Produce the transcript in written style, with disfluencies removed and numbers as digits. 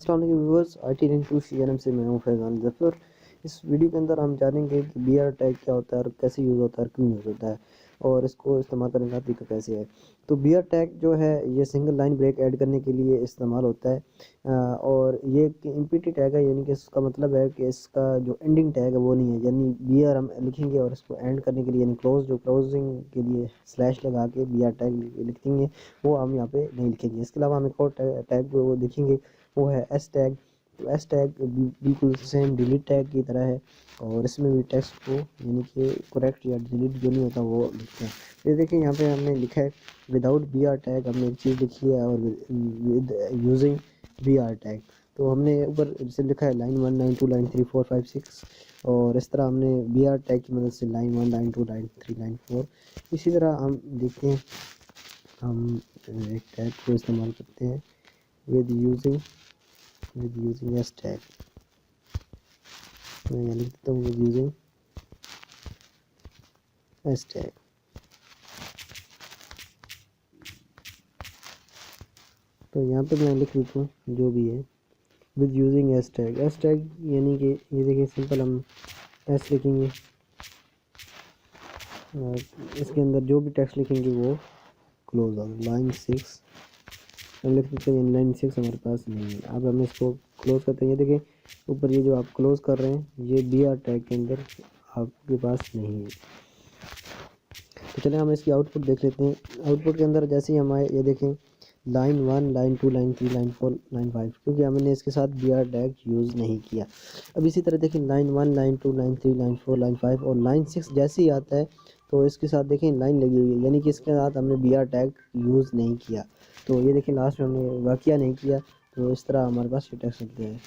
अस्सलाम वालेकुम viewers, IT link to CNM से मैं हूं फैज़ान ज़फ़र। इस वीडियो के अंदर हम जानेंगे कि BR टैग क्या होता है और कैसे यूज़ होता है और क्यों यूज़ होता है और इसको इस्तेमाल करने का तरीका कैसे है। तो BR टैग जो है ये सिंगल लाइन ब्रेक ऐड करने के लिए इस्तेमाल होता है और ये एक इम्पीटी टैग है, यानी कि इसका मतलब है कि इसका जो एंडिंग टैग है वो नहीं है, यानी BR हम लिखेंगे और इसको एंड करने के लिए यानी क्लोजिंग के लिए स्लैश लगा के BR टैग लिख देंगे, वो हम यहाँ पे नहीं लिखेंगे। इसके अलावा हम एक और टैग वो देखेंगे, वो है एस टैग। तो एस टैग बिल्कुल सेम डिलीट टैग की तरह है और इसमें भी टेक्स्ट को यानी कि करेक्ट या डिलीट जो नहीं होता वो लिखते हैं। ये देखिए यहाँ पे हमने लिखा है विदाउट BR टैग, हमने एक चीज़ लिखी है और विद यूजिंग BR टैग। तो हमने ऊपर जैसे लिखा है लाइन 1 लाइन 2 लाइन 3 4 5 6 और इस तरह हमने BR टैग की मदद से लाइन 1 लाइन 2 लाइन 3 लाइन 4 इसी तरह हम देखते हैं। हम एक टैग को इस्तेमाल करते हैं विद यूजिंग एस टैग। मैं यहाँ लिख देता हूँ विद यूजिंग एस टैग। तो यहाँ पे मैं लिख देता हूँ जो भी है with using S tag. S tag यानी कि ये देखिए सिंपल हम एस लिखेंगे और इसके अंदर जो भी टेक्स्ट लिखेंगे वो क्लोज होगा। लाइन 6 हम लिख देते हैं, लाइन 6 हमारे पास नहीं है। अब हम इसको क्लोज करते हैं। ये देखिए ऊपर ये जो आप क्लोज कर रहे हैं ये BR टैग के अंदर आपके पास नहीं है। तो चलिए हम इसकी आउटपुट देख लेते हैं। आउटपुट के अंदर जैसे ही हम आए, ये देखें line 1 line 2 line 3 line 4 line 5, क्योंकि हमने इसके साथ BR टैग यूज़ नहीं किया। अब इसी तरह देखें line 1 line 2 line 3 line 4 line 5 और लाइन 6 जैसे ही आता है तो इसके साथ देखें लाइन लगी हुई है, यानी कि इसके साथ हमने BR टैग यूज़ नहीं किया। तो ये देखें लास्ट में हमने वाक़या नहीं किया, तो इस तरह हमारे पास ये टेक्स्ट मिलते हैं।